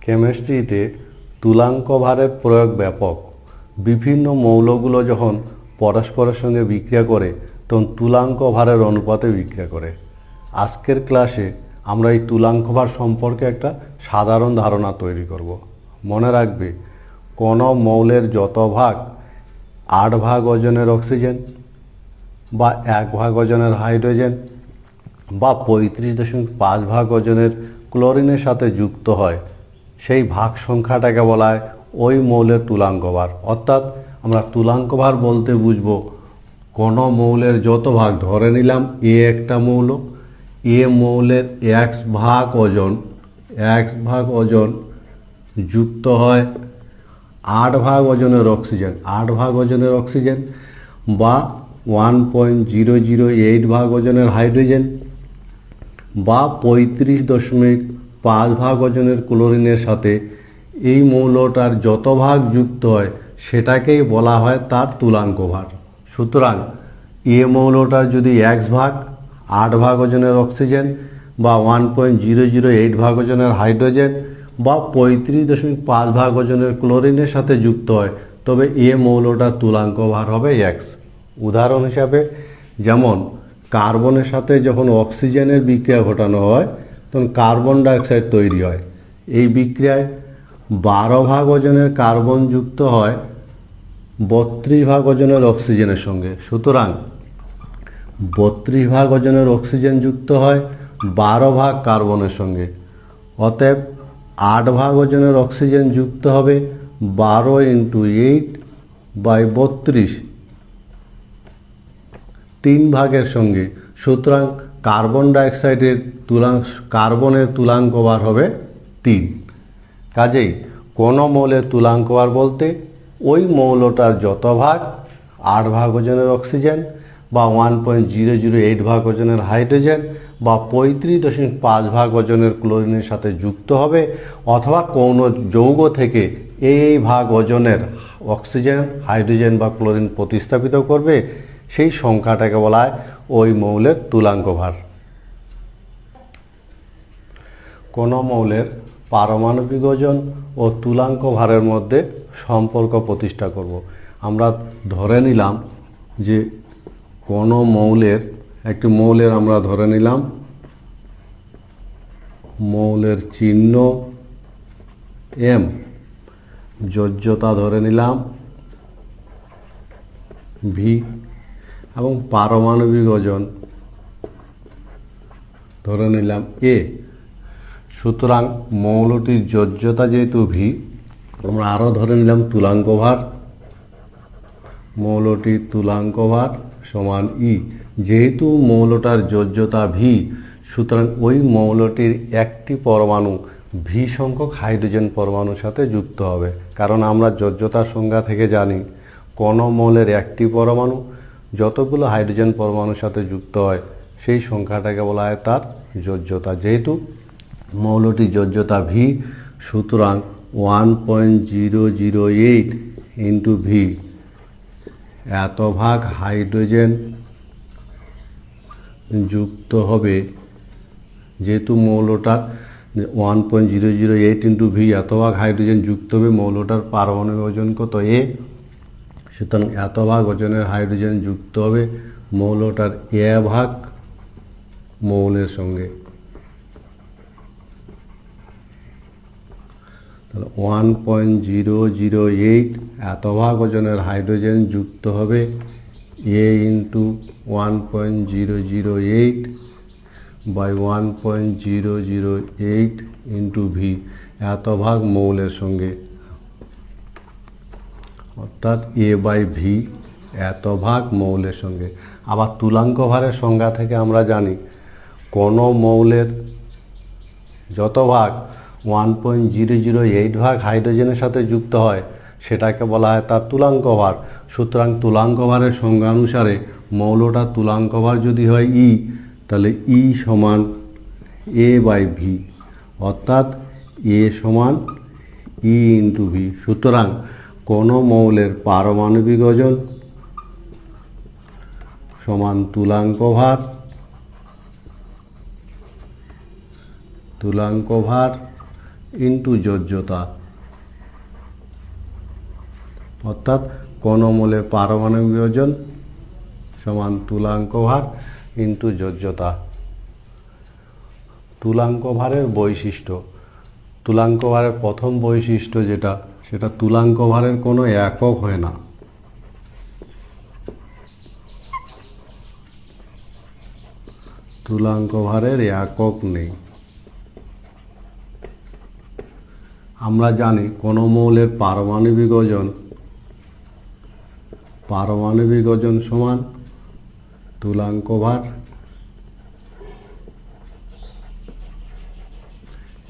কেমিস্ট্রিতে তুলাঙ্ক ভারের প্রয়োগ ব্যাপক। বিভিন্ন মৌলগুলো যখন পরস্পরের সঙ্গে বিক্রিয়া করে তখন তুলাঙ্ক ভারের অনুপাতে বিক্রিয়া করে। আজকের ক্লাসে আমরা এই তুলাঙ্ক ভার সম্পর্কে একটা সাধারণ ধারণা তৈরি করব। মনে রাখবে, কোনো মৌলের যত ভাগ 8 ভাগ ওজনের অক্সিজেন বা 1 ভাগ ওজনের হাইড্রোজেন বা 35.5 ভাগ ওজনের ক্লোরিনের সাথে যুক্ত হয়, সেই ভাগ সংখ্যাটাকে বলা হয় ওই মৌলের তুলাঙ্ক ভার। অর্থাৎ আমরা তুলাঙ্ক ভার বলতে বুঝব কোনো মৌলের যত ভাগ, ধরে নিলাম এ একটা মৌল, এ মৌলের 1 ভাগ ওজন যুক্ত হয় 8 ভাগ ওজনের অক্সিজেন, 8 ভাগ ওজনের অক্সিজেন বা 1.008 ভাগ ওজনের হাইড্রোজেন বা 35.5 ভাগ ওজনের ক্লোরিনের সাথে এই মৌলটার যত ভাগ যুক্ত হয় সেটাকেই বলা হয় তার তুলাঙ্ক ভার। সুতরাং এ মৌলটার যদি 1 ভাগ 8 ভাগ ওজনের অক্সিজেন বা 1.008 ভাগ ওজনের হাইড্রোজেন বা 35.5 ভাগ ওজনের ক্লোরিনের সাথে যুক্ত হয়, তবে এ মৌলটার তুলাঙ্ক ভার হবে x। উদাহরণ হিসাবে, যেমন কার্বনের সাথে যখন অক্সিজেনের বিক্রিয়া ঘটানো হয় তখন কার্বন ডাইঅক্সাইড তৈরি হয়। এই বিক্রিয়ায় 12 ভাগ ওজনের কার্বন যুক্ত হয় 32 ভাগ ওজনের অক্সিজেনের সঙ্গে। সুতরাং 32 ভাগ ওজনের অক্সিজেন যুক্ত হয় 12 ভাগ কার্বনের সঙ্গে। অতএব 8 ভাগ ওজনের অক্সিজেন যুক্ত হবে 12 × 8/32 3 ভাগের সঙ্গে। সুতরাং কার্বন ডাইঅক্সাইডের কার্বনের তুলাঙ্ক ভার হবে 3। কাজেই কোনো মৌলের তুলাঙ্ক ভার বলতে ওই মৌলটার যত ভাগ 8 ভাগ ওজনের অক্সিজেন বা 1.008 ভাগ ওজনের হাইড্রোজেন বা 35.5 ভাগ ওজনের ক্লোরিনের সাথে যুক্ত হবে, অথবা কোনো যৌগ থেকে এই ভাগ ওজনের অক্সিজেন, হাইড্রোজেন বা ক্লোরিন প্রতিস্থাপিত করবে, সেই সংখ্যাটাকে বলা হয় ওই মৌলের তুলাঙ্ক ভার। কোনো মৌলের পারমাণবিক ওজন ও তুলাঙ্ক ভারের মধ্যে সম্পর্ক প্রতিষ্ঠা করব। আমরা ধরে নিলাম যে কোনো একটি মৌলের আমরা ধরে নিলাম মৌলের চিহ্ন M, যোজ্যতা ধরে নিলাম V এবং পারমাণবিক ওজন ধরে নিলাম A। সুতরাং মৌলটির যোজ্যতা যেহেতু V, আমরা আরও ধরে নিলাম তুলাঙ্ক ভার, মৌলটির তুলাঙ্ক ভার সমান E। যেহেতু মৌলটার যোজ্যতা V, সুতরাং ওই মৌলটির একটি পরমাণু V সংখ্যক হাইড্রোজেন পরমাণুর সাথে যুক্ত হবে। কারণ আমরা যোজ্যতার সংজ্ঞা থেকে জানি কোনো মৌলের একটি পরমাণু যতগুলো হাইড্রোজেন পরমাণুর সাথে যুক্ত হয় সেই সংখ্যাটাকে বলা হয় তার যোজ্যতা। যেহেতু মৌলটির যোজ্যতা V, সুতরাং 1.008 × V এত ভাগ হাইড্রোজেন যুক্ত হবে। যেহেতু মৌলটা 1.008 × V এত ভাগ হাইড্রোজেন যুক্ত হবে, মৌলটার পারমাণবিক ওজন কত A, সুতরাং এত ভাগ ওজনের হাইড্রোজেন যুক্ত হবে মৌলটার A ভাগ মৌলের সঙ্গে। তাহলে 1.008 এত ভাগ ওজনের হাইড্রোজেন যুক্ত হবে A × 1.008/1.008 × V এত ভাগ মৌলের সঙ্গে, অর্থাৎ A/V এত ভাগ মৌলের সঙ্গে। আবার তুলাঙ্ক ভারের সংজ্ঞা থেকে আমরা জানি কোনো মৌলের যত ভাগ 1.008 ভাগ হাইড্রোজেনের সাথে যুক্ত হয় সেটাকে বলা হয় তার তুলাঙ্ক ভার। সুতরাং তুলাঙ্ক ভারের সংজ্ঞা অনুসারে মৌলটার তুলাঙ্ক ভার যদি হয় E, তাহলে E সমান A/V, অর্থাৎ A সমান E × V। সুতরাং কোনো মৌলের পারমাণবিক ওজন সমান তুলাঙ্ক ভার ইন্টু যোজ্যতা, অর্থাৎ কোন মোলের পারমাণবিক ওজন সমান তুলাঙ্ক ভার ইন্টু যোজ্যতা। তুলাঙ্ক ভারের বৈশিষ্ট্য, তুলাঙ্ক ভারের প্রথম বৈশিষ্ট্য যেটা, সেটা তুলাঙ্ক ভারের কোনো একক হয় না। তুলাঙ্ক ভারের একক নেই। আমরা জানি কোনো মৌলের পারমাণবিক ওজন সমান তুলাঙ্ক ভার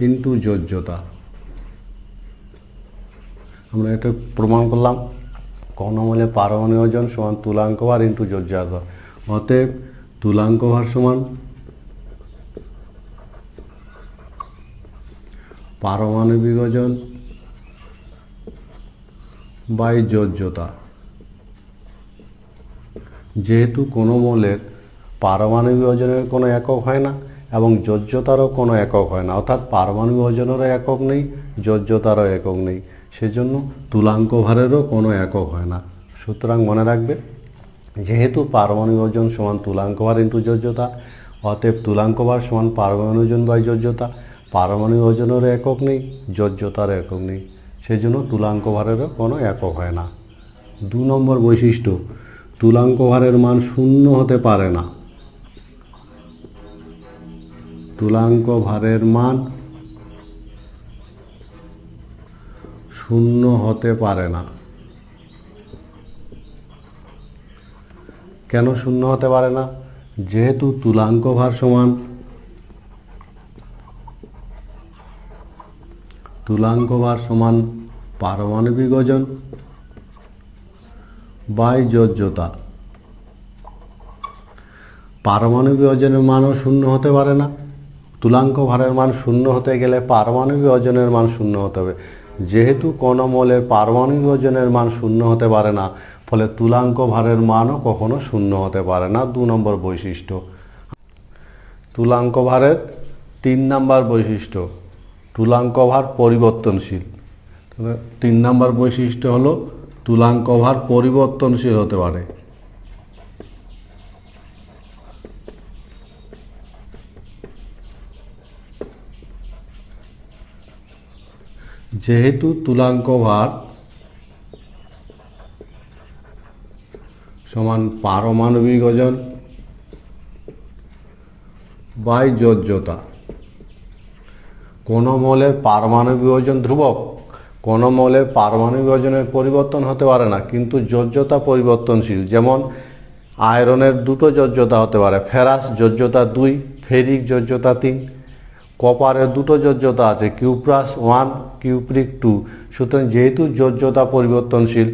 ইন্টু যোজ্যতা। আমরা এটা প্রমাণ করলাম, কোনো মৌলের পারমাণবিক ওজন সমান তুলাঙ্ক ভার ইন্টু যোজ্যতা। অতএব তুলাঙ্ক ভার সমান পারমাণবিক ওজন বাই যোজ্যতা। যেহেতু কোনো মৌলের পারমাণবিক ওজনের কোনো একক হয় না এবং যোজ্যতারও কোনো একক হয় না, অর্থাৎ পারমাণবিক ওজনেরও একক নেই, যোজ্যতারও একক নেই, সেজন্য তুলাঙ্ক ভারেরও কোনো একক হয় না। সুতরাং মনে রাখবে, যেহেতু পারমাণবিক ওজন সমান তুলাঙ্ক ভার ইন্টু যোজ্যতা, অতএব তুলাঙ্ক ভার সমান পারমাণবিক ওজন বাই যোজ্যতা। পারমাণবিক ওজনেরও একক নেই, যোজ্যতার একক নেই, সেজন্য তুলাঙ্ক ভারেরও কোনো একক হয় না। 2 নম্বর বৈশিষ্ট্য, তুলাঙ্ক ভারের মান শূন্য হতে পারে না। তুলাঙ্ক ভারের মান শূন্য হতে পারে না। কেন শূন্য হতে পারে না? যেহেতু তুলাঙ্ক ভার সমান পারমাণবিক ওজন বাই যোজ্যতা। পারমাণবিক ওজনের মানও শূন্য হতে পারে না। তুলাঙ্ক ভারের মান শূন্য হতে গেলে পারমাণবিক ওজনের মান শূন্য হতে হবে। যেহেতু কোনো মৌলের পারমাণবিক ওজনের মান শূন্য হতে পারে না, ফলে তুলাঙ্ক ভারের মানও কখনো শূন্য হতে পারে না। 2 নম্বর বৈশিষ্ট্য। তুলাঙ্ক ভারের 3 নম্বর বৈশিষ্ট্য, তুলাঙ্ক ভার পরিবর্তনশীল। 3 নম্বর বৈশিষ্ট্য হলো তুলাঙ্ক ভার পরিবর্তনশীল হতে পারে। যেহেতু তুলাঙ্ক ভার সমান পারমাণবিক ওজন বাই যোজ্যতা। কোনো মৌলের পারমাণবিক ওজন ধ্রুবক, কোনো মৌলের পারমাণবিক ওজনের পরিবর্তন হতে পারে না, কিন্তু যোজ্যতা পরিবর্তনশীল। যেমন আয়রনের দুটো যোজ্যতা হতে পারে, ফেরাস যোজ্যতা 2, ফেরিক যোজ্যতা 3। কপারের দুটো যোজ্যতা আছে, কিউপ্রাস 1, কিউপ্রিক 2। সুতরাং যেহেতু যোজ্যতা পরিবর্তনশীল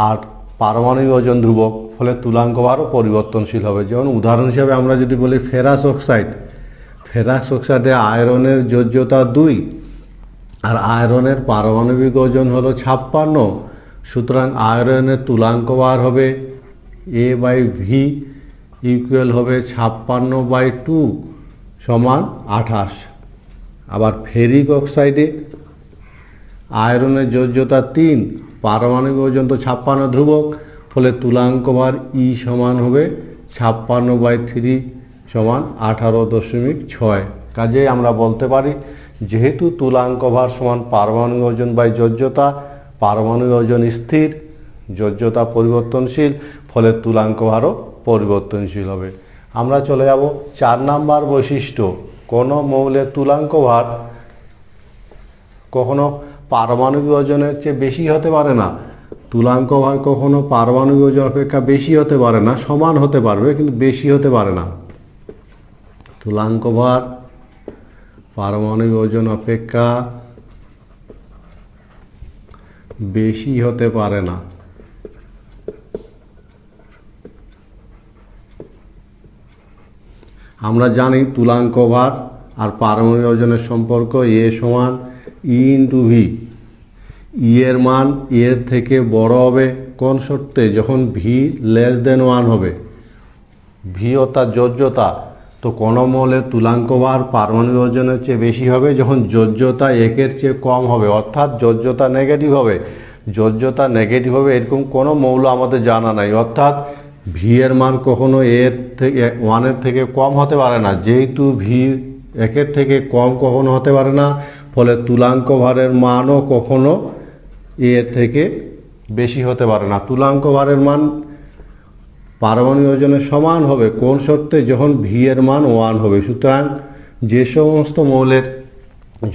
আর পারমাণবিক ওজন ধ্রুবক, ফলে তুলাঙ্ক ভারও পরিবর্তনশীল হবে। যেমন উদাহরণ হিসাবে আমরা যদি বলি ফেরাস অক্সাইডে আয়রনের যোজ্যতা 2 আর আয়রনের পারমাণবিক ওজন হলো 56। সুতরাং আয়রনের তুলাঙ্ক ভার হবে A/V ইকুয়াল হবে 56/2 সমান 28। আবার ফেরিক অক্সাইডে আয়রনের যোজ্যতা 3, পারমাণবিক ওজন তো 56 ধ্রুবক, ফলে তুলাঙ্ক ভার E সমান হবে 56/3 সমান 18.6। কাজেই আমরা বলতে পারি, যেহেতু তুলাঙ্ক ভার সমান পারমাণবিক ওজন বাই যোজ্যতা, পারমাণবিক ওজন স্থির, যোজ্যতা পরিবর্তনশীল, ফলে তুলাঙ্ক ভারও পরিবর্তনশীল হবে। আমরা চলে যাব 4 নম্বর বৈশিষ্ট্য, কোনো মৌলের তুলাঙ্ক ভার কখনো পারমাণবিক ওজনের চেয়ে বেশি হতে পারে না। তুলাঙ্ক ভার কখনো পারমাণবিক ওজন অপেক্ষা বেশি হতে পারে না, সমান হতে পারবে কিন্তু বেশি হতে পারে না। তুলাঙ্ক ভার পারমাণবিক ওজন অপেক্ষা বেশি হতে পারে না। আমরা জানি তুলাঙ্ক ভার আর পারমাণবিক ওজনের সম্পর্ক A সমান E ইন্টু V। E এর মান এর থেকে বড় হবে কোন শর্তে? যখন V < 1 হবে। V অর্থাৎ যোজ্যতা, তো কোনো মৌলের তুলাঙ্ক ভার পারমাণবিক ওজনের চেয়ে বেশি হবে যখন যোজ্যতা একের চেয়ে কম হবে, অর্থাৎ যোজ্যতা নেগেটিভ হবে। যোজ্যতা নেগেটিভ হবে এরকম কোনো মৌল আমাদের জানা নাই, অর্থাৎ ভি এর মান কখনো এর থেকে 1 থেকে কম হতে পারে না। যেহেতু ভি 1 থেকে কম কখনো হতে পারে না, ফলে তুলাঙ্ক ভারের মানও কখনো এর থেকে বেশি হতে পারে না। তুলাঙ্ক ভারের মান পারমাণবিক ওজনের সমান হবে কোন শর্তে? যখন ভি এর মান 1 হবে। সুতরাং যে সমস্ত মৌলের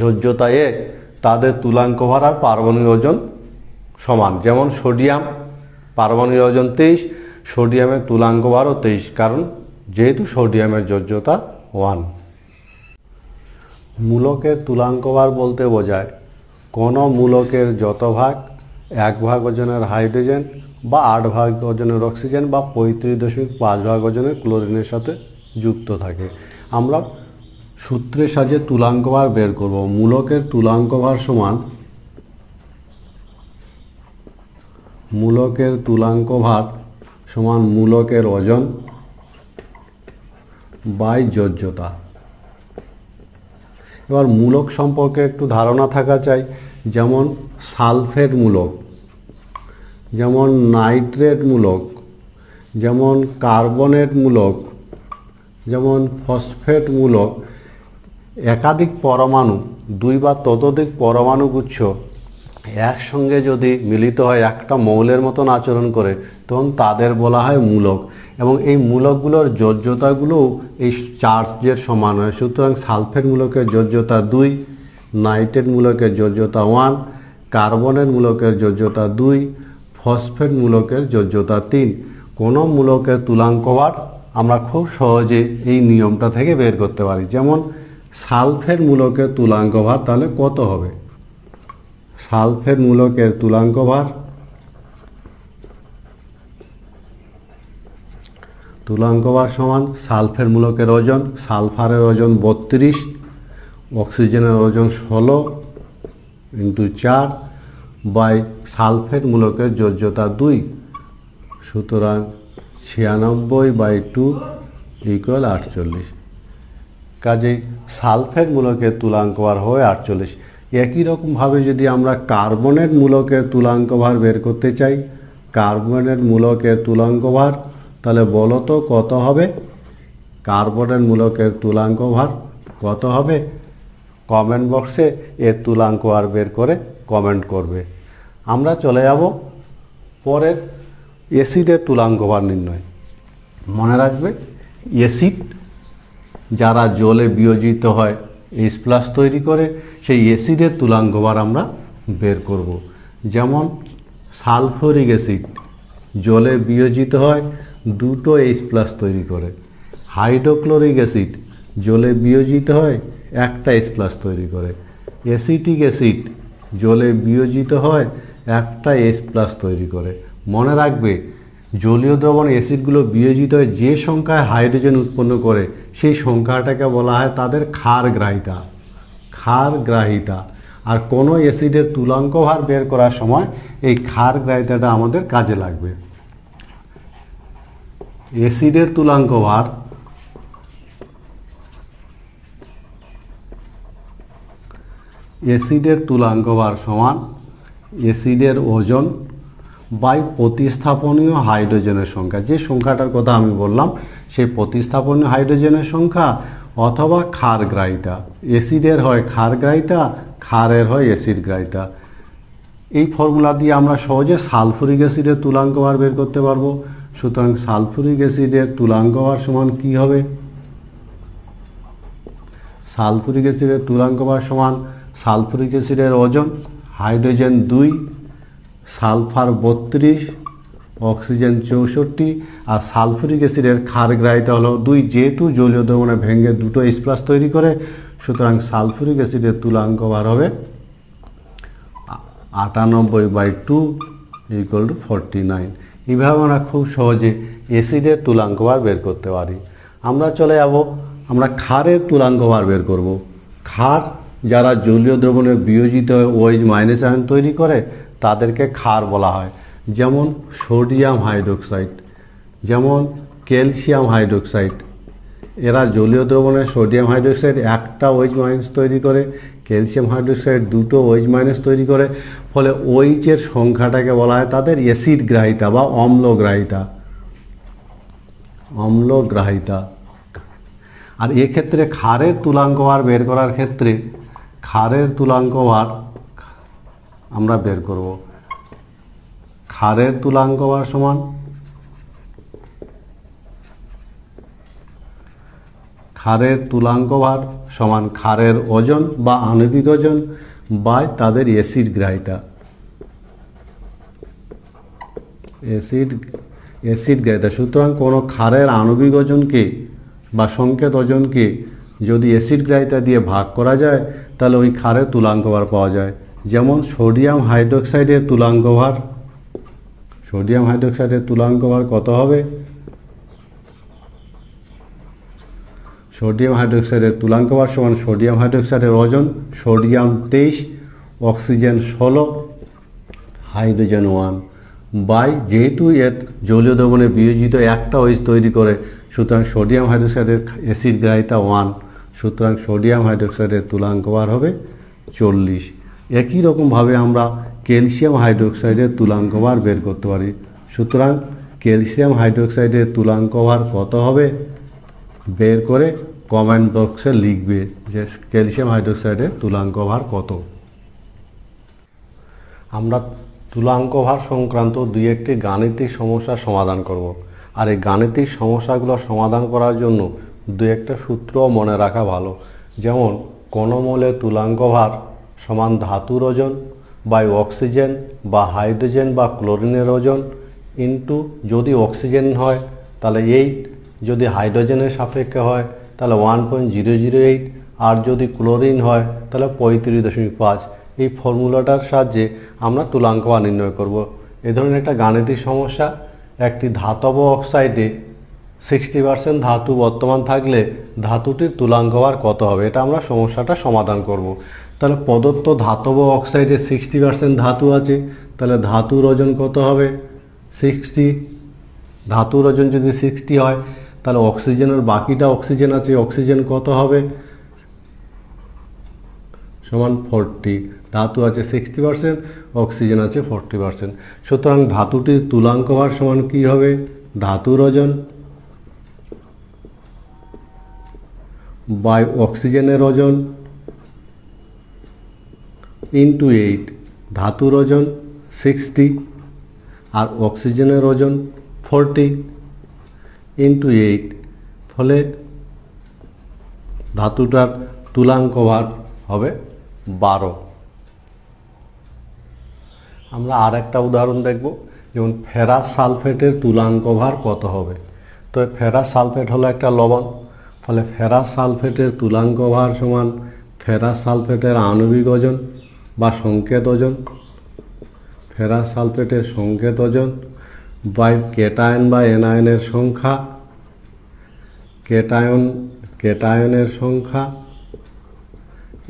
যোজ্যতা 1 তাদের তুলাঙ্ক ভার আর পারমাণবিক ওজন সমান। যেমন সোডিয়াম, পারমাণবিক ওজন 23, সোডিয়ামের তুলাঙ্ক ভারও 23, কারণ যেহেতু সোডিয়ামের যোজ্যতা 1। মূলকের তুলাঙ্ক ভার বলতে বোঝায় কোনো মূলকের যত ভাগ 1 ভাগ ওজনের হাইড্রোজেন বা 8 ভাগ ওজনের অক্সিজেন বা 35.5 ভাগ ওজনের ক্লোরিনের সাথে যুক্ত থাকে। আমরা সূত্রের সাহায্যে তুলাঙ্ক ভার বের করব। মূলকের তুলাঙ্ক ভার সমান মূলকের ওজন বাই যোজ্যতা। এবার মূলক সম্পর্কে একটু ধারণা থাকা চাই। যেমন সালফেট মূলক, যেমন নাইট্রেট মূলক, যেমন কার্বনেট মূলক, যেমন ফসফেট মূলক। একাধিক পরমাণু, 2 বা ততোধিক পরমাণু গুচ্ছ একসঙ্গে যদি মিলিত হয় একটা মৌলের মতন আচরণ করে, তখন তাদের বলা হয় মূলক। এবং এই মূলকগুলোর যোজ্যতাগুলোও এই চার্জের সমান হয়। সুতরাং সালফেট মূলকের যোজ্যতা 2, নাইট্রেট মূলকের যোজ্যতা 1, কার্বনের মূলকের যোজ্যতা 2, ফসফেট মূলকের যোজ্যতা 3। কোনো মূলকের তুলাঙ্ক ভার আমরা খুব সহজে এই নিয়মটা থেকে বের করতে পারি। যেমন সালফেট মূলকের তুলাঙ্ক ভার তাহলে কত হবে? সালফেট মূলকের তুলাঙ্ক ভার সমান সালফেট মূলকের ওজন, সালফারের ওজন 32, অক্সিজেনের ওজন 16 × 4 বাই সালফেট মূলকের যোজ্যতা 2। সুতরাং 96/2 = 48। কাজেই সালফেট মূলকের তুলাঙ্ক ভার হয় 48। একই রকমভাবে যদি আমরা কার্বনেট মূলকের তুলাঙ্ক ভার বের করতে চাই, কার্বনেট মূলকের তুলাঙ্ক ভার তাহলে বলো তো কত হবে? কার্বনেট মূলকের তুলাঙ্ক ভার কত হবে? কমেন্ট বক্সে এর তুলাঙ্ক ভার বের করে কমেন্ট করবে। আমরা চলে যাব পরের অ্যাসিডের তুলাঙ্ক ভার নির্ণয়। মনে রাখবে, অ্যাসিড যারা জলে বিয়োজিত হয় H+ তৈরি করে, সেই অ্যাসিডের তুলাঙ্ক ভার আমরা বের করব। যেমন সালফিউরিক অ্যাসিড জলে বিয়োজিত হয় 2 H+ তৈরি করে। হাইড্রোক্লোরিক অ্যাসিড জলে বিয়োজিত হয় 1 H+ তৈরি করে। অ্যাসিটিক অ্যাসিড জলে বিয়োজিত হয় 1 H+ তৈরি করে। মনে রাখবে, জলীয় দ্রবণ অ্যাসিডগুলো বিয়োজিত হয়ে যে সংখ্যায় হাইড্রোজেন উৎপন্ন করে সেই সংখ্যাটাকে বলা হয় তাদের ক্ষারগ্রাহিতা। আর কোনো অ্যাসিডের তুলাঙ্ক ভার বের করার সময় এই ক্ষারগ্রাহিতাটা আমাদের কাজে লাগবে। অ্যাসিডের তুলাঙ্ক ভার সমান অ্যাসিডের ওজন বাই প্রতিস্থাপনীয় হাইড্রোজেনের সংখ্যা। যে সংখ্যাটার কথা আমি বললাম সেই প্রতিস্থাপনীয় হাইড্রোজেনের সংখ্যা অথবা ক্ষারগ্রাহিতা। অ্যাসিডের হয় ক্ষারগ্রাহিতা, ক্ষারের হয় অ্যাসিড গ্রাহিতা। এই ফর্মুলা দিয়ে আমরা সহজে সালফিউরিক অ্যাসিডের তুলাঙ্ক ভার বের করতে পারবো। সুতরাং সালফিউরিক অ্যাসিডের তুলাঙ্ক ভার সমান কি হবে? সালফিউরিক অ্যাসিডের তুলাঙ্ক ভার সমান সালফিউরিক অ্যাসিডের ওজন হাইড্রোজেন 2, সালফার 32, অক্সিজেন 64 আর সালফিউরিক অ্যাসিডের ক্ষারগ্রাহিতা হলো 2। যেহেতু জলীয় দ্রবণে ভেঙে 2 H+ তৈরি করে, সুতরাং সালফিউরিক অ্যাসিডের তুলাঙ্ক ভার হবে 98/2 = 49। এইভাবে আমরা খুব সহজে অ্যাসিডের তুলাঙ্ক ভার বের করতে পারি। আমরা চলে যাব, আমরা ক্ষারের তুলাঙ্ক ভার বের করব। ক্ষার যারা জলীয় দ্রবণে বিয়োজিত হয়ে OH- আয়ন তৈরি করে তাদেরকে ক্ষার বলা হয়। যেমন সোডিয়াম হাইড্রোক্সাইড, যেমন ক্যালসিয়াম হাইড্রোক্সাইড, এরা জলীয় দ্রবণে সোডিয়াম হাইড্রোক্সাইড একটা OH মাইনাস তৈরি করে, ক্যালসিয়াম হাইড্রোক্সাইড দুটো OH মাইনাস তৈরি করে, ফলে OH এর সংখ্যাটাকে বলা হয় তাদের অ্যাসিড গ্রাহিতা বা অম্লগ্রাহিতা। আর এক্ষেত্রে ক্ষারের তুলাঙ্ক ভার বের করার ক্ষেত্রে ক্ষারের তুলাঙ্ক ভার আমরা বের করব। ক্ষারের তুলাঙ্ক ভার সমান ক্ষারের ওজন বা আণবিক ওজন বাই তাদের অ্যাসিড গ্রাহিতা। সুতরাং কোনো ক্ষারের আণবিক ওজনকে বা সংকেত ওজনকে যদি অ্যাসিড গ্রাহিতা দিয়ে ভাগ করা যায় তাহলে ওই ক্ষারের তুলাঙ্ক ভার পাওয়া যায়। যেমন সোডিয়াম হাইড্রোক্সাইডের তুলাঙ্ক ভার কত হবে? সোডিয়াম হাইড্রোক্সাইডের তুলাঙ্ক ভার সমান সোডিয়াম হাইড্রোক্সাইডের ওজন সোডিয়াম 23, অক্সিজেন 16, হাইড্রোজেন 1 বাই, যেহেতু এর জলীয় দ্রবণে বিয়োজিত একটা OH তৈরি করে, সুতরাং সোডিয়াম হাইড্রোক্সাইডের অ্যাসিড গ্রাহিতা 1, সুতরাং সোডিয়াম হাইড্রোক্সাইডের তুলাঙ্ক ভার হবে 40। একই রকমভাবে আমরা ক্যালসিয়াম হাইড্রোক্সাইডের তুলাঙ্ক ভার বের করতে পারি। সুতরাং ক্যালসিয়াম হাইড্রোক্সাইডের তুলাঙ্ক ভার কত হবে বের করে কমেন্ট বক্সে লিখবে যে ক্যালসিয়াম হাইড্রোক্সাইডের তুলাঙ্ক ভার কত। আমরা তুলাঙ্ক ভার সংক্রান্ত দুই একটি গাণিতিক সমস্যার সমাধান করব। আর এই গাণিতিক সমস্যাগুলো সমাধান করার জন্য দুই একটা সূত্র মনে রাখা ভালো। যেমন কোনো মোলের তুলাঙ্ক ভার সমান ধাতুর ওজন বাই অক্সিজেন বা হাইড্রোজেন বা ক্লোরিনের ওজন ইন্টু, যদি অক্সিজেন হয় তাহলে 8, যদি হাইড্রোজেনের সাপেক্ষে হয় তাহলে 1.008, আর যদি ক্লোরিন হয় তাহলে 35.5। এই ফর্মুলাটার সাহায্যে আমরা তুলাঙ্ক ভার নির্ণয় করব। এ ধরনের একটা গাণিতিক সমস্যা, একটি ধাতব অক্সাইডে 60% ধাতু বর্তমান থাকলে ধাতুটির তুলাঙ্ক ভার কত হবে, এটা আমরা সমস্যাটা সমাধান করব। তাহলে প্রদত্ত ধাতব অক্সাইডে 60% ধাতু আছে, তাহলে ধাতুর ওজন কত হবে 60। ধাতুর ওজন যদি 60 হয় তাহলে অক্সিজেনের বাকিটা অক্সিজেন আছে, অক্সিজেন কত হবে সমান 40। ধাতু আছে 60%, অক্সিজেন আছে 40%। সুতরাং ধাতুটির তুলাঙ্ক ভার সমান কি হবে? ধাতুর ওজন বাই অক্সিজেনের ওজন ইন্টু 8। ধাতুর ওজন 60 আর অক্সিজেনের ওজন 40 ইন্টু 8, ফলে ধাতুটার তুলাঙ্ক ভার হবে 12। আমরা আর একটা উদাহরণ দেখব, যেমন ফেরাস সালফেটের তুলাঙ্ক ভার কত হবে। তো ফেরাস সালফেট হলো একটা লবণ, ফলে ফেরাস সালফেটের তুলাঙ্ক ভার সমান ফেরাস সালফেটের আণবিক ওজন বা সংকেত ওজন, ফেরাস সালফেটের সংকেত ওজন বাই ক্যাটায়ন বা এনায়নের সংখ্যা, ক্যাটায়নের সংখ্যা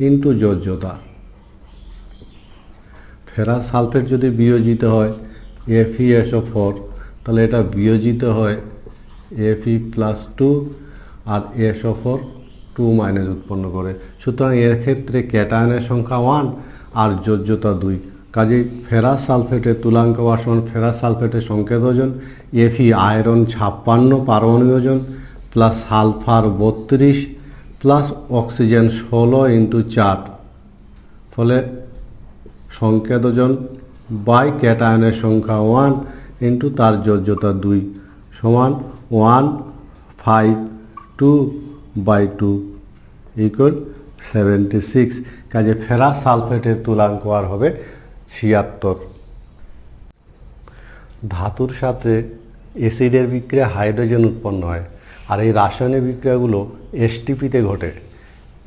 ইন্টু যোজ্যতা। ফেরাস সালফেট যদি বিয়োজিত হয় FeSO4, তাহলে এটা বিয়োজিত হয় Fe+2 আর SO4 2- উৎপন্ন করে। সুতরাং এর ক্ষেত্রে ক্যাটায়নের সংখ্যা 1 আর যোজ্যতা 2। কাজেই ফেরাস সালফেটের তুলাঙ্ক ভার সমান ফেরাস সালফেটের সংকেত ওজন Fe আয়রন 56 পারমাণবিক ওজন plus sulphur 32 plus oxygen 16 into 4, ফলে সংকেত ওজন বাই ক্যাটায়নের সংখ্যা 1 ইন্টু তার যোজ্যতা 2 সমান 152/2 ইকুয়াল 76। কাজে ফেরাস সালফেটের তুলাঙ্ক ভার হবে 76। ধাতুর সাথে অ্যাসিডের বিক্রিয়া হাইড্রোজেন উৎপন্ন হয়, আর এই রাসায়নিক বিক্রিয়াগুলো STPতে ঘটে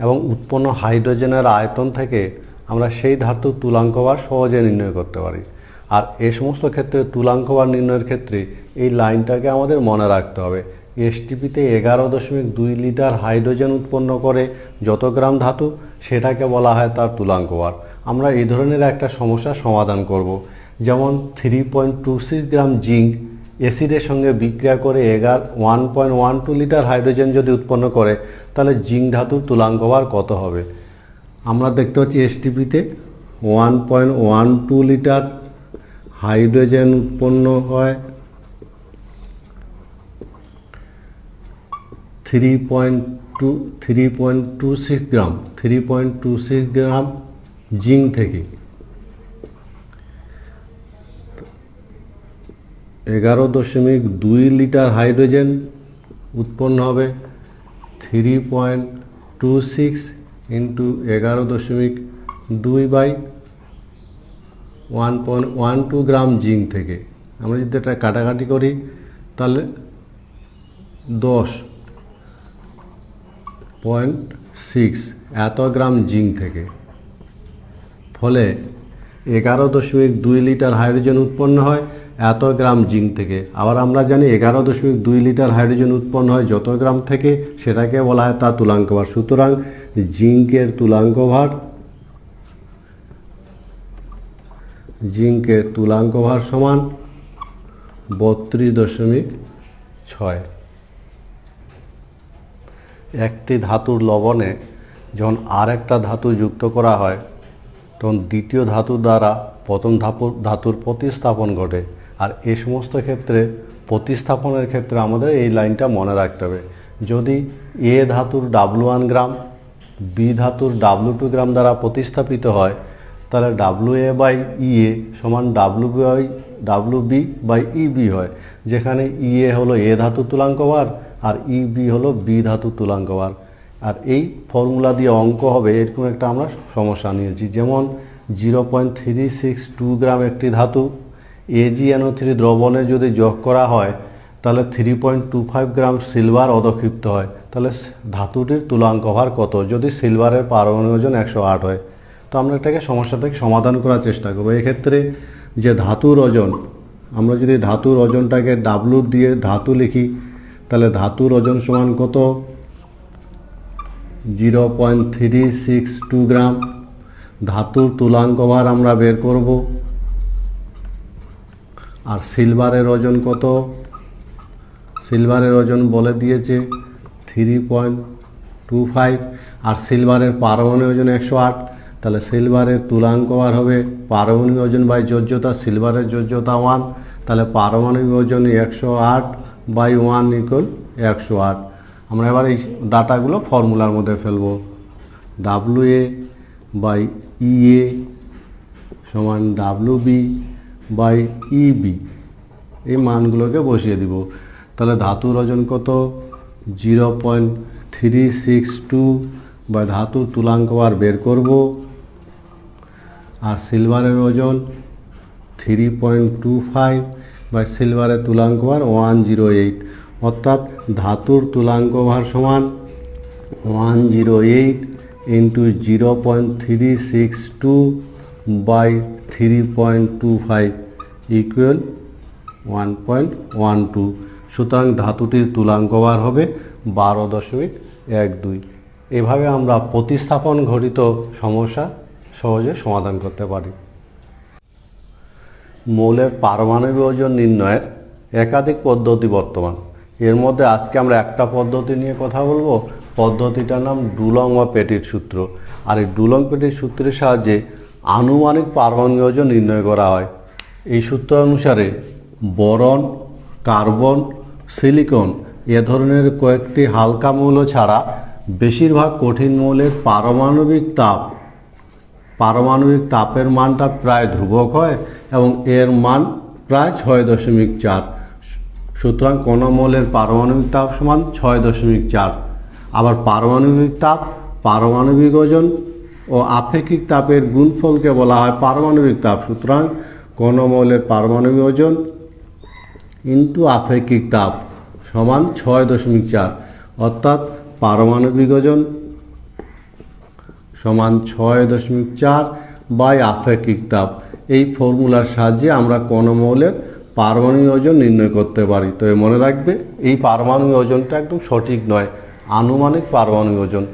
এবং উৎপন্ন হাইড্রোজেনের আয়তন থেকে আমরা সেই ধাতুর তুলাঙ্ক ভার সহজে নির্ণয় করতে পারি। আর এই সমস্ত ক্ষেত্রে তুলাঙ্ক ভার নির্ণয়ের ক্ষেত্রে এই লাইনটাকে আমাদের মনে রাখতে হবে। STPতে 11.2 লিটার হাইড্রোজেন উৎপন্ন করে যত গ্রাম ধাতু, সেটাকে বলা হয় তার তুলাঙ্ক ভার। আমরা এই ধরনের একটা সমস্যার সমাধান করব। যেমন 3.26 গ্রাম জিঙ্ক অ্যাসিডের সঙ্গে বিক্রিয়া করে 1.12 লিটার হাইড্রোজেন যদি উৎপন্ন করে, তাহলে জিঙ্ক ধাতুর তুলাঙ্কভার কত হবে? আমরা দেখতে পাচ্ছি এসটিপিতে 1.12 লিটার হাইড্রোজেন উৎপন্ন হয় 3.26 গ্রাম জিঙ্ক থেকে। 11.2 লিটার হাইড্রোজেন উৎপন্ন হবে 3.26 ইন্টু 11.2 বাই 1.12 গ্রাম জিঙ্ক থেকে। আমরা যদি এটা কাটাকাটি করি তাহলে 10.6 এত গ্রাম জিঙ্ক থেকে। ফলে 11.2 লিটার হাইড্রোজেন উৎপন্ন হয় এত গ্রাম জিঙ্ক থেকে। আবার আমরা জানি 11.2 লিটার হাইড্রোজেন উৎপন্ন হয় যত গ্রাম থেকে, সেটাকে বলা হয় তার তুলাঙ্কভার। সুতরাং জিঙ্কের তুলাঙ্কভার সমান 32.6। একটি ধাতুর লবণে যখন আর একটা ধাতু যুক্ত করা হয়, তখন দ্বিতীয় ধাতুর দ্বারা প্রথম ধাতুর প্রতিস্থাপন ঘটে। আর এই সমস্ত ক্ষেত্রে প্রতিস্থাপনের ক্ষেত্রে আমাদের এই লাইনটা মনে রাখতে হবে। যদি এ ধাতুর W1 গ্রাম বি ধাতুর W2 গ্রাম দ্বারা প্রতিস্থাপিত হয়, তাহলে WA বাই EA সমান WB বাই EB হয়, যেখানে EA হলো এ ধাতুর তুলাঙ্কভার আর EB হলো বি ধাতুর তুলাঙ্কভার। আর এই ফর্মুলা দিয়ে অঙ্ক হবে, এরকম একটা আমরা সমস্যা নিয়েছি। যেমন 0.362 গ্রাম একটি ধাতু AgNO3 দ্রবণে যদি যোগ করা হয়, তাহলে 3.25 গ্রাম সিলভার অধক্ষিপ্ত হয়। তাহলে ধাতুটির তুলাঙ্কভার কত যদি সিলভারের পারমাণবিক ওজন 108 হয়? তো আমরা এটাকে সমস্যা থেকে সমাধান করার চেষ্টা করবো। এক্ষেত্রে যে ধাতুর ওজন, আমরা যদি ধাতুর ওজনটাকে W দিয়ে ধাতু লিখি, তাহলে ধাতুর ওজন সমান কত? 0.362 গ্রাম। ধাতুর তুলাঙ্কভার আমরা বের করব। আর সিলভারের ওজন কত? সিলভারের ওজন বলে দিয়েছে 3.25, আর সিলভারের পারমাণবিক ওজন 108। তাহলে সিলভারের তুলাঙ্কভার হবে পারমাণবিক ওজন বাই যোজ্যতা। সিলভারের যোজ্যতা 1, তাহলে পারমাণবিক ওজন 108 বাই 1 ইকুয়াল 108। আমরা এবার এই ডাটাগুলো ফর্মুলার মধ্যে ফেলবো। WA বাই EA সমান WB বাই EB, এই মানগুলোকে বসিয়ে দিব। তাহলে ধাতুর ওজন কত? 0.362 বা ধাতুর তুলাঙ্কভার বের করব। আর সিলভারের ওজন 3.25 বা সিলভারের তুলাঙ্কভার 108, অর্থাৎ ধাতুর তুলাঙ্কভার সমান 108 ইন্টু 0.362 বাই 3.25 ইকুয়াল 1.12। সুতরাং ধাতুটির তুলাঙ্কভার হবে 12.12। এভাবে আমরা প্রতিস্থাপন ঘটিত সমস্যা সহজে সমাধান করতে পারি। মৌলের পারমাণবিক ওজন নির্ণয়ের একাধিক পদ্ধতি বর্তমান। এর মধ্যে আজকে আমরা একটা পদ্ধতি নিয়ে কথা বলবো। পদ্ধতিটার নাম ডুলং বা পেটির সূত্র। আর এই ডুলং পেটির সূত্রের সাহায্যে আনুমানিক পারমাণবিক ওজন নির্ণয় করা হয়। এই সূত্র অনুসারে বোরন, কার্বন, সিলিকন এ ধরনের কয়েকটি হালকা মৌল ছাড়া বেশিরভাগ কঠিন মৌলের পারমাণবিক তাপের মানটা প্রায় ধ্রুবক হয় এবং এর মান প্রায় 6.4। সুতরাং কোন মৌলের পারমাণবিক তাপ সমান 6.4। আবার পারমাণবিক তাপ, পারমাণবিক ওজন ও আপেক্ষিক তাপের গুণফলকে বলা হয় পারমাণবিক তাপ। সুতরাং কোন মৌলের পারমাণবিক ওজন ইন্টু আপেক্ষিক তাপ সমান 6.4, অর্থাৎ পারমাণবিক ওজন সমান 6.4 বাই আপেক্ষিক তাপ। এই ফর্মুলার সাহায্যে আমরা কোন মৌলের পারমাণবিক ওজন নির্ণয় করতে পারি। তো মনে রাখবে, এই পারমাণবিক ওজনটা একদম সঠিক নয়, আনুমানিক পারমাণবিক ওজন।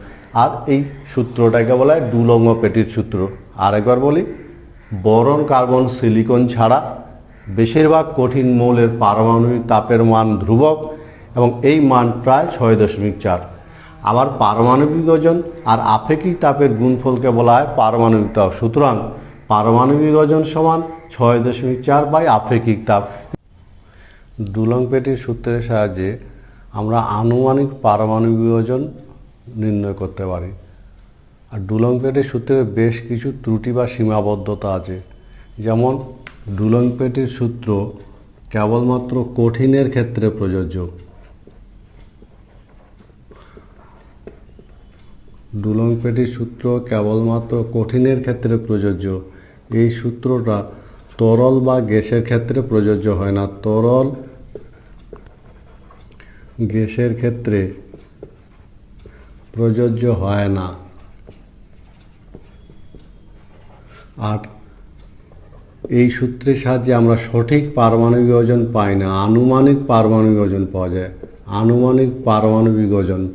আর এই সূত্রটাকে বলা হয় ডুলং ও পেটির সূত্র। আরেকবার বলি, বোরন, কার্বন, সিলিকন ছাড়া বেশিরভাগ কঠিন মৌলের পারমাণবিক তাপের মান ধ্রুবক এবং এই মান প্রায় 6.4। আবার পারমাণবিক ওজন আর আপেক্ষিক তাপের গুণফলকে বলা হয় পারমাণবিক তাপ। সুতরাং পারমাণবিক ওজন সমান 6.4 বাই আপেক্ষিক তাপ। ডুলং-পেটির সূত্রের সাহায্যে আমরা আনুমানিক পারমাণবিক ওজন নির্ণয় করতে পারি। আর ডুলং-পেটির সূত্রে বেশ কিছু ত্রুটি বা সীমাবদ্ধতা আছে। যেমন ডুলং-পেটির সূত্র কেবলমাত্র কঠিনের ক্ষেত্রে প্রযোজ্য। ডুলং-পেটির সূত্র কেবলমাত্র কঠিনের ক্ষেত্রে প্রযোজ্য। এই সূত্রটা তরল বা গ্যাসের ক্ষেত্রে প্রযোজ্য হয় না। তরল গ্যাসের ক্ষেত্রে প্রযোজ্য হয় না। আর এই সূত্রের সাহায্যে আমরা সঠিক পারমাণবিক ওজন পাই না, আনুমানিক পারমাণবিক ওজন পাওয়া যায়। আনুমানিক পারমাণবিক ওজন,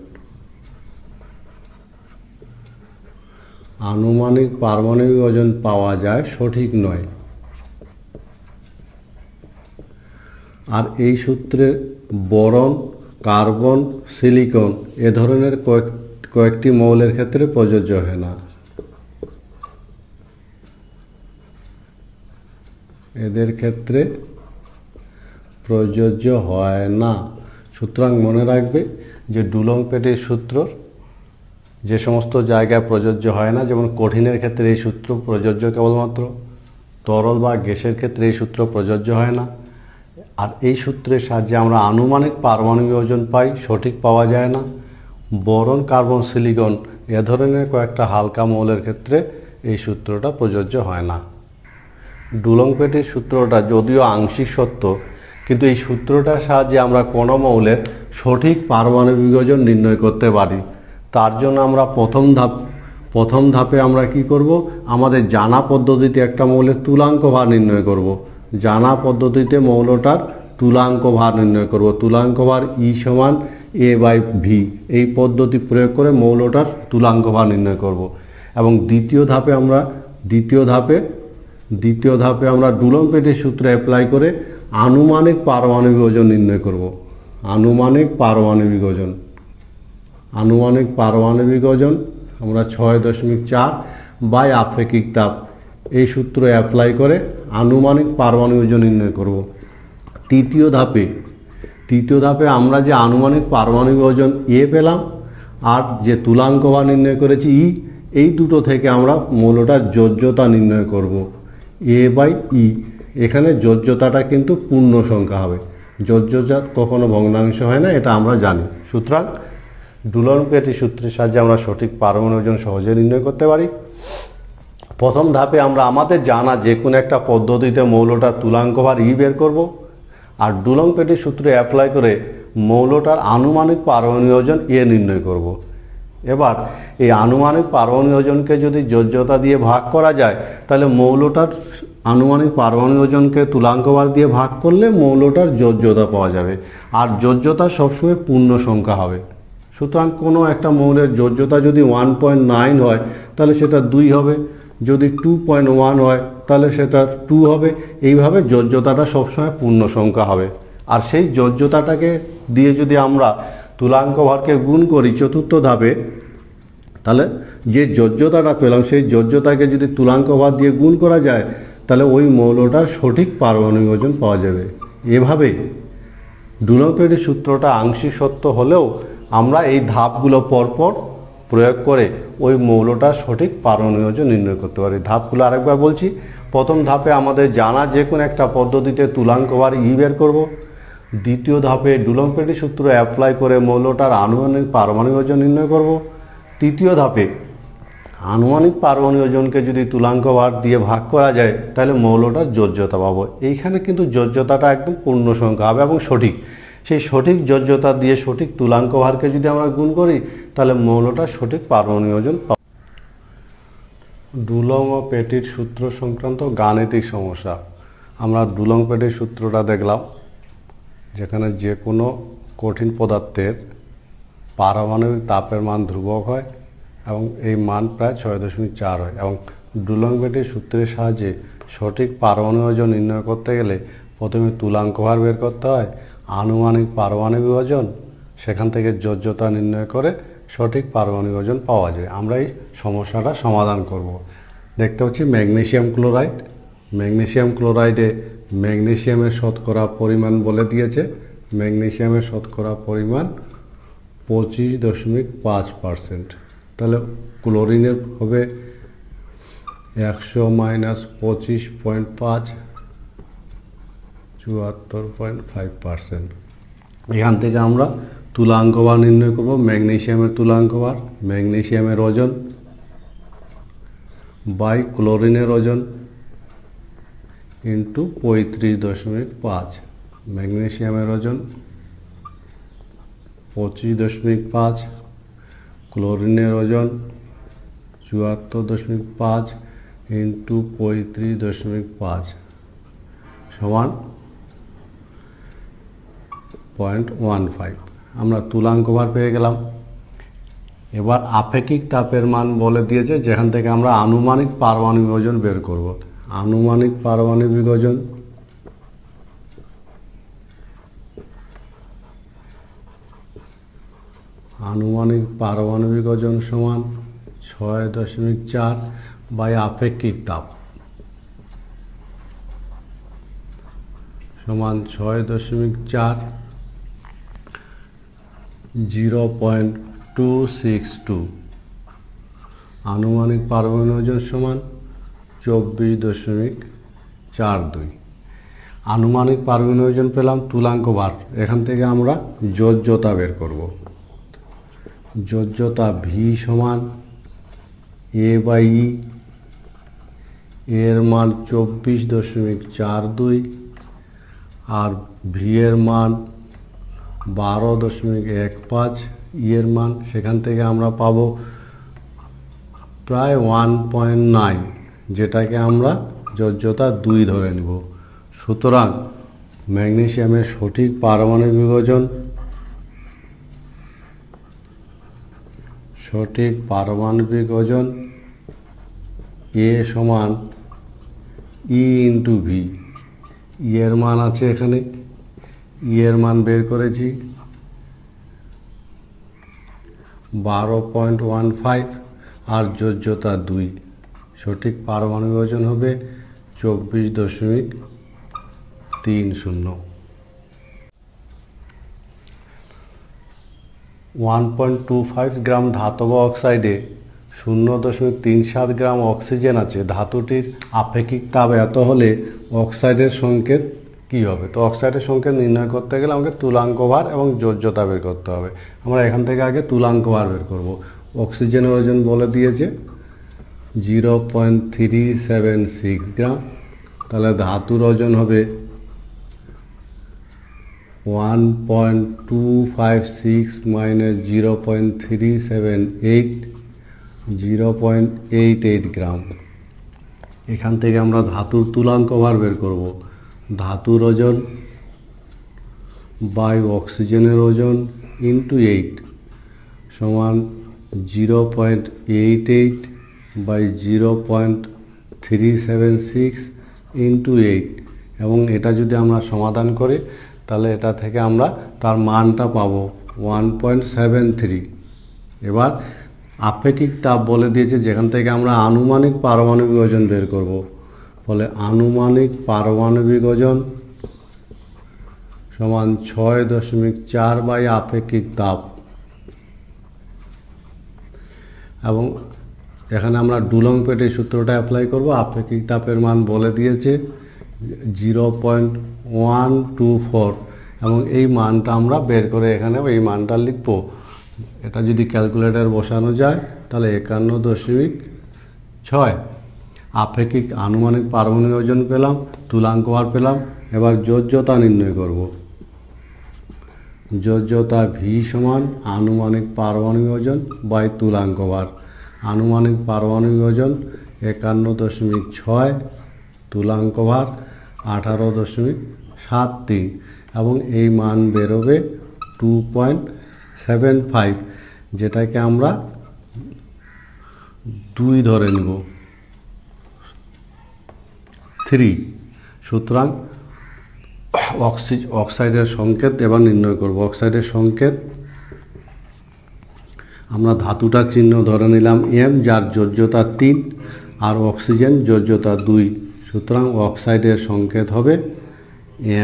আনুমানিক পারমাণবিক ওজন পাওয়া যায়, সঠিক নয়। আর এই সূত্রে বোরন, কার্বন, সিলিকন এ ধরনের কয়েকটি মৌলের ক্ষেত্রে প্রযোজ্য হয় না। এদের ক্ষেত্রে প্রযোজ্য হয় না। সুতরাং মনে রাখবে যে ডুলং-পেটির সূত্র যে সমস্ত জায়গায় প্রযোজ্য হয় না, যেমন কঠিনের ক্ষেত্রে এই সূত্র প্রযোজ্য কেবলমাত্র, তরল বা গ্যাসের ক্ষেত্রে এই সূত্র প্রযোজ্য হয় না। আর এই সূত্রের সাহায্যে আমরা আনুমানিক পারমাণবিক ওজন পাই, সঠিক পাওয়া যায় না। বোরন, কার্বন, সিলিকন এ ধরনের কয়েকটা হালকা মৌলের ক্ষেত্রে এই সূত্রটা প্রযোজ্য হয় না। ডুলং-পেটির সূত্রটা যদিও আংশিক সত্য, কিন্তু এই সূত্রটার সাহায্যে আমরা কোনো মৌলের সঠিক পারমাণবিক ওজন নির্ণয় করতে পারি। তার জন্য আমরা প্রথম ধাপে আমরা কি করব, আমাদের জানা পদ্ধতিতে একটা মৌলের তুলাঙ্ক ভার নির্ণয় করব। জানা পদ্ধতিতে মৌলটার তুলাঙ্ক ভার নির্ণয় করব। তুলাঙ্ক ভার ই সমান a/v, এই পদ্ধতি প্রয়োগ করে মৌলটার তুলাঙ্ক ভার নির্ণয় করব। এবং দ্বিতীয় ধাপে আমরা ডুলং-পেটির সূত্র অ্যাপ্লাই করে আনুমানিক পারমাণবিক ওজন নির্ণয় করব। আনুমানিক পারমাণবিক ওজন আমরা 6.4 বাই আপেক্ষিক তাপ এই সূত্র অ্যাপ্লাই করে আনুমানিক পারমাণবিক ওজন নির্ণয় করব। তৃতীয় ধাপে আমরা যে আনুমানিক পারমাণবিক ওজন এ পেলাম আর যে তুলাঙ্ক ভার নির্ণয় করেছি ই, এই দুটো থেকে আমরা মৌলটার যোজ্যতা নির্ণয় করব, a/e। এখানে যোজ্যতাটা কিন্তু পূর্ণ সংখ্যা হবে, যোজ্যতা কখনো ভগ্নাংশ হয় না, এটা আমরা জানি। সুতরাং ডুলং-পেটির সূত্রের সাহায্যে আমরা সঠিক পারমাণবিক ওজন সহজে নির্ণয় করতে পারি। প্রথম ধাপে আমরা আমাদের জানা যে কোনো একটা পদ্ধতিতে মৌলটার তুলাঙ্ক ভার ই বের করব, আর ডুলং-পেটির সূত্র অ্যাপ্লাই করে মৌলটার আনুমানিক পারমাণবিক ওজন এ নির্ণয় করব। এবার এই আনুমানিক পারমাণবিক ওজনকে যদি যোজ্যতা দিয়ে ভাগ করা যায়, তাহলে মৌলটার আনুমানিক পারমাণবিক ওজনকে তুলাঙ্ক ভার দিয়ে ভাগ করলে মৌলটার যোজ্যতা পাওয়া যাবে। আর যোজ্যতা সবসময় পূর্ণ সংখ্যা হবে। সুতরাং কোনো একটা মৌলের যোজ্যতা যদি 1.9 হয় তাহলে সেটা 2 হবে, যদি 2.1 হয় তাহলে সেটা 2 হবে। এইভাবে যোজ্যতাটা সবসময় পূর্ণ সংখ্যা হবে। আর সেই যোজ্যতাটাকে দিয়ে যদি আমরা তুলাঙ্ক ভারকে গুণ করি চতুর্থ ধাপে, তাহলে যে যোজ্যতাটা পেলাম সেই যোজ্যতাকে যদি তুলাঙ্ক ভার দিয়ে গুণ করা যায়, তাহলে ওই মৌলটার সঠিক পারমাণবিক ওজন পাওয়া যাবে। এভাবে ডুলং-পেটির সূত্রটা আংশিক সত্য হলেও আমরা এই ধাপগুলো পরপর প্রয়োগ করে ওই মৌলটার সঠিক পারমাণবিক ওজন নির্ণয় করতে পারি। ধাপগুলো আরেকবার বলছি। প্রথম ধাপে আমাদের জানা যে কোনো একটা পদ্ধতিতে তুলাঙ্ক ভার ই বের করব। দ্বিতীয় ধাপে ডুলং-পেটির সূত্র অ্যাপ্লাই করে মৌলটার আনুমানিক পারমাণবিক ওজন নির্ণয় করব। তৃতীয় ধাপে আনুমানিক পারমাণবিক ওজনকে যদি তুলাঙ্ক ভার দিয়ে ভাগ করা যায়, তাহলে মৌলটার যোজ্যতা পাবো। এইখানে কিন্তু যোজ্যতাটা একদম পূর্ণ সংখ্যা হবে এবং সঠিক। সেই সঠিক যোজ্যতা দিয়ে সঠিক তুলাঙ্ক ভারকে যদি আমরা গুণ করি, তাহলে মৌলটার সঠিক পারমাণবিক ওজন পাবো। ডুলং ও পেটির সূত্র সংক্রান্ত গাণিতিক সমস্যা। আমরা ডুলং-পেটির সূত্রটা দেখলাম, যেখানে যে কোনো কঠিন পদার্থের পারমাণবিক তাপের মান ধ্রুবক হয় এবং এই মান প্রায় 6.4 হয়। এবং ডুলং-পেটির সূত্রের সাহায্যে সঠিক পারমাণবিক ওজন নির্ণয় করতে গেলে প্রথমে তুলাঙ্ক ভার বের করতে হয়, আনুমানিক পারমাণবিক ওজন, সেখান থেকে যোজ্যতা নির্ণয় করে সঠিক পারমাণবিক ওজন পাওয়া যায়। আমরা এই সমস্যাটা সমাধান করব। দেখতে পাচ্ছি ম্যাগনেসিয়াম ক্লোরাইড। ম্যাগনেসিয়াম ক্লোরাইডে ম্যাগনেসিয়ামের শতকরা পরিমাণ বলে দিয়েছে। ম্যাগনেসিয়ামের শতকরা পরিমাণ 25.5%। তাহলে ক্লোরিনের হবে 100 - 25.5, 74.5%। এখান থেকে আমরা তুলাঙ্ক ভার নির্ণয় করব। ম্যাগনেসিয়ামের তুলাঙ্ক ভার, ম্যাগনেসিয়ামের ওজন বাই ক্লোরিনের ওজন ইন্টু 35.5। ম্যাগনেসিয়ামের ওজন 25.5, ক্লোরিনের ওজন 74.5 ইন্টু 35.5 সমান 0.15। আমরা তুলাঙ্ক ভার পেয়ে গেলাম। এবার আপেক্ষিক তাপের মান বলে দিয়েছে, যেখান থেকে আমরা আনুমানিক পারমাণবিক ওজন বের করব। আনুমানিক পারমাণবিক ওজন সমান 6.4 বাই আপেক্ষিক তাপ সমান 6.4, 0.262। আনুমানিক পারমাণবিক ওজন সমান 24.42। আনুমানিক পারমাণবিক ওজন পেলাম। তুলাঙ্ক ভার, এখান থেকে আমরা যোজ্যতা বের করব। যোজ্যতা ভি সমান এ বাই ই, এর মান 24.42 আর ভি এর মান 12.15, ই এর মান সেখান থেকে আমরা পাবো প্রায় 1.9, যেটাকে আমরা যোজ্যতা 2 ধরে নিব। সুতরাং ম্যাগনেসিয়ামের সঠিক পারমাণবিক ওজন এ সমান ই ইন্টু ভি। ই এর মান আছে এখানে, ই এর মান বের করেছি 12.15 আর যোজ্যতা 2। সঠিক পারমাণবিক ওজন হবে 24.30। 1.25 গ্রাম ধাতব অক্সাইডে 0.37 গ্রাম অক্সিজেন আছে। ধাতুটির আপেক্ষিক তাপ এত হলে অক্সাইডের সংকেত কি হবে? তো অক্সাইডের সংকেত নির্ণয় করতে গেলে আমাকে তুলাঙ্ক ভার এবং যোজ্যতা বের করতে হবে। আমরা এখান থেকে আগে তুলাঙ্ক ভার বের করব। অক্সিজেনের ওজন বলে দিয়েছে 0.376 গ্রাম। তাহলে ধাতুর ওজন হবে 1.256 - 0.378, 0.88 গ্রাম। এখান থেকে আমরা ধাতুর তুলাঙ্ক ভার বের করব। ধাতুর ওজন বাই অক্সিজেনের ওজন ইন্টু 8 সমান 0.88 বাই 0.376 ইন্টু 8। এবং এটা যদি আমরা সমাধান করি তাহলে এটা থেকে আমরা তার মানটা পাবো 1.73। এবার আপেক্ষিক তাপ বলে দিয়েছে, যেখান থেকে আমরা আনুমানিক পারমাণবিক ওজন বের করব। ফলে আনুমানিক পারমাণবিক ওজন সমান 6.4 বাই আপেক্ষিক তাপ। এবং এখানে আমরা ডুলং পেটের সূত্রটা অ্যাপ্লাই করব। আপেক্ষিক তাপের মান বলে দিয়েছে 0.124 এবং এই মানটা আমরা বের করে এখানে এই মানটা লিখব। এটা যদি ক্যালকুলেটর বসানো যায় তাহলে 51.6। আপেক্ষিক আনুমানিক পারমাণবিক ওজন পেলাম, তুলাঙ্ক ভার পেলাম। এবার যোজ্যতা নির্ণয় করব। যোজ্যতা ভি সমান আনুমানিক পারমাণবিক ওজন বাই তুলাঙ্ক ভার। আনুমানিক পারমাণবিক ওজন 51.6, তুলাঙ্ক ভার 18.73 এবং এই মান বেরোবে 2.75, যেটাকে আমরা 2 ধরে নিব 3। সুতরাং অক্সাইডের সংকেত এবার নির্ণয় করব। অক্সাইডের সংকেত আমরা ধাতুটার চিহ্ন ধরে নিলাম এম, যার যোজ্যতা 3 আর অক্সিজেন যোজ্যতা 2। সুতরাং অক্সাইডের সংকেত হবে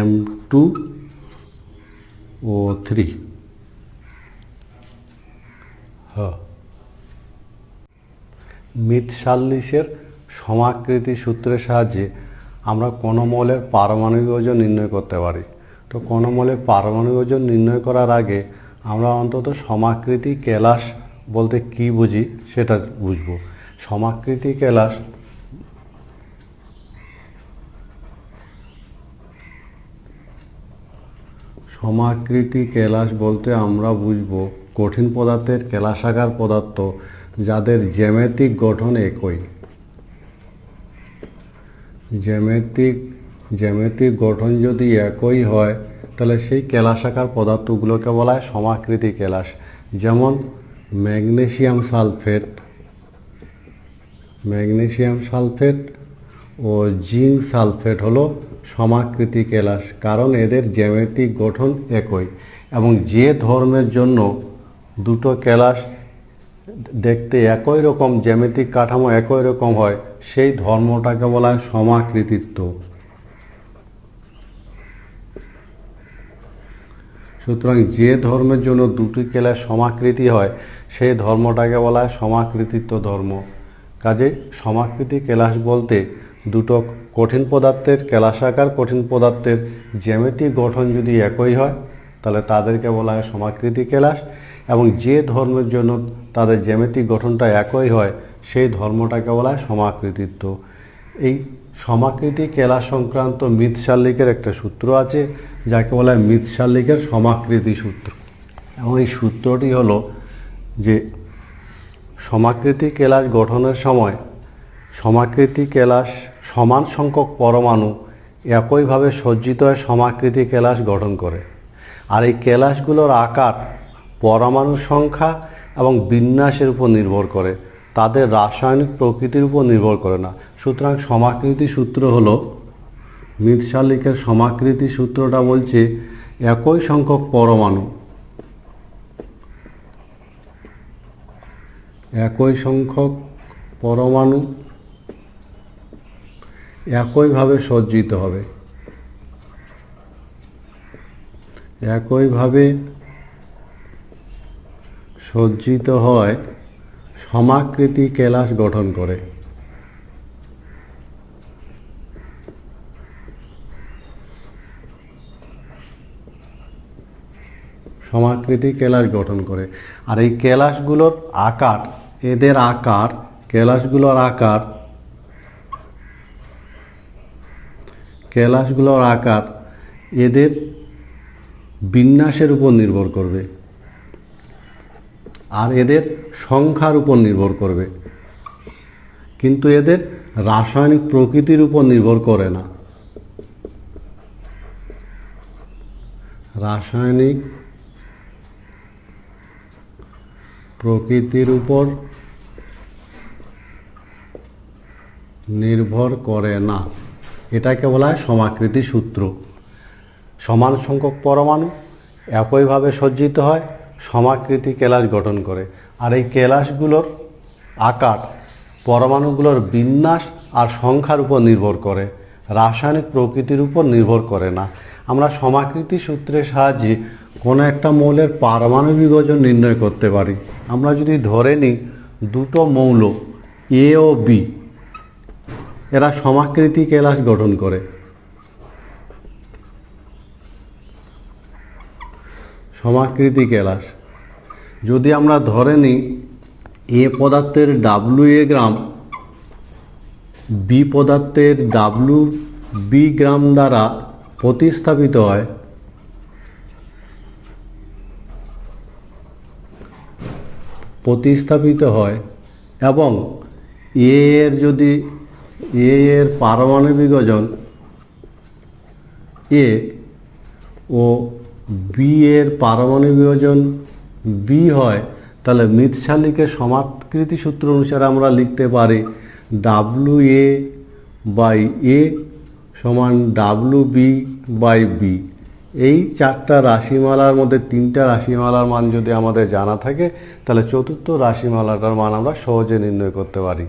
M2O3। মিথ-সাল্লিশের সমাকৃতি সূত্রের সাহায্যে আমরা কণমৌলের পারমাণবিক ওজন নির্ণয় করতে পারি। তো কণমৌলের পারমাণবিক ওজন নির্ণয় করার আগে আমরা অন্তত সমাকৃতি কেলাস বলতে কি বুঝি সেটা বুঝব। সমাকৃতি কেলাস বলতে আমরা বুঝব কঠিন পদার্থের কেলাসাকার পদার্থ যাদের জ্যামিতিক গঠন একই। জ্যামিতিক গঠন যদি একই হয় তাহলে সেই কেলাসাকার পদার্থগুলোকে বলা হয় সমাকৃতি কেলাস। যেমন ম্যাগনেসিয়াম সালফেট ও জিঙ্ক সালফেট হলো সমাকৃতি কেলাস, কারণ এদের জ্যামিতিক গঠন একই এবং যে ধর্মের জন্য দুটো কেলাস দেখতে একই রকম, জ্যামিতিক কাঠামো একই রকম হয় সেই ধর্মটাকে বলা হয় সমাকৃতিত্ব। সুতরাং যে ধর্মের জন্য দুটি কেলাস সমাকৃতি হয় সেই ধর্মটাকে বলা হয় সমাকৃতিত্ব ধর্ম। কাজে সমাকৃতি কেলাস বলতে দুটো কঠিন পদার্থের কেলাসাকার কঠিন পদার্থের জ্যামিতিক গঠন যদি একই হয় তাহলে তাদেরকে বলা হয় সমাকৃতি কেলাস, এবং যে ধর্মের জন্য তাদের জ্যামিতিক গঠনটা একই হয় সেই ধর্মটাকে বলা হয় সমাকৃতিত্ব। এই সমাকৃতি কেলাস সংক্রান্ত মিথ-সাল্লিকের একটা সূত্র আছে যাকে বলা হয় মিথ-সাল্লিকের সমাকৃতি সূত্র, এবং এই সূত্রটি হলো যে সমাকৃতি কেলাস গঠনের সময় সমাকৃতি কেলাস সমান সংখ্যক পরমাণু একইভাবে সজ্জিত হয়ে সমাকৃতি কেলাস গঠন করে। আর এই কেলাসগুলোর আকার পরমাণুর সংখ্যা এবং বিন্যাসের উপর নির্ভর করে, তাদের রাসায়নিক প্রকৃতির উপর নির্ভর করে না। সুতরাং সমাকৃতি সূত্র হলো মিথ-সাল্লিকের সমাকৃতি সূত্রটা বলছে একই সংখ্যক পরমাণু একইভাবে সজ্জিত হবে, হয় সমাকৃতি কেলাস গঠন করে। সমাকৃতি কেলাস গঠন করে। আর এই কেলাসগুলোর আকার, কেলাসগুলোর আকার এদের বিন্যাসের উপর নির্ভর করবে আর এদের সংখ্যার উপর নির্ভর করবে, কিন্তু এদের রাসায়নিক প্রকৃতির উপর নির্ভর করে না। রাসায়নিক প্রকৃতির উপর নির্ভর করে না, এটাকে বলা হয় সমাকৃতি সূত্র। সমান সংখ্যক পরমাণু একইভাবে সজ্জিত হয়, সমাকৃতি কেলাস গঠন করে। আর এই কেলাসগুলোর আকার পরমাণুগুলোর বিন্যাস আর সংখ্যার উপর নির্ভর করে, রাসায়নিক প্রকৃতির উপর নির্ভর করে না। আমরা সমাকৃতি সূত্রের সাহায্যে কোনো একটা মৌলের পারমাণবিক ওজন নির্ণয় করতে পারি। আমরা যদি ধরে নিই দুটো মৌল এ ও বি, এরা সমাকৃতি কেলাস গঠন করে। সমাকৃতি কেলাস যদি আমরা ধরে নিই এ পদার্থের WA গ্রাম বি পদার্থের WB গ্রাম দ্বারা প্রতিস্থাপিত হয় এবং এ এর পারমাণবিক ওজন এ ও বি এর পারমাণবিক ওজন বি হয়, তাহলে মিথ-সাল্লিকের সমাকৃতি সূত্র অনুসারে আমরা লিখতে পারি WA/A সমান WB/B। এই চারটা রাশিমালার মধ্যে তিনটা রাশিমালার মান যদি আমাদের জানা থাকে তাহলে চতুর্থ রাশিমালাটার মান আমরা সহজে নির্ণয় করতে পারি।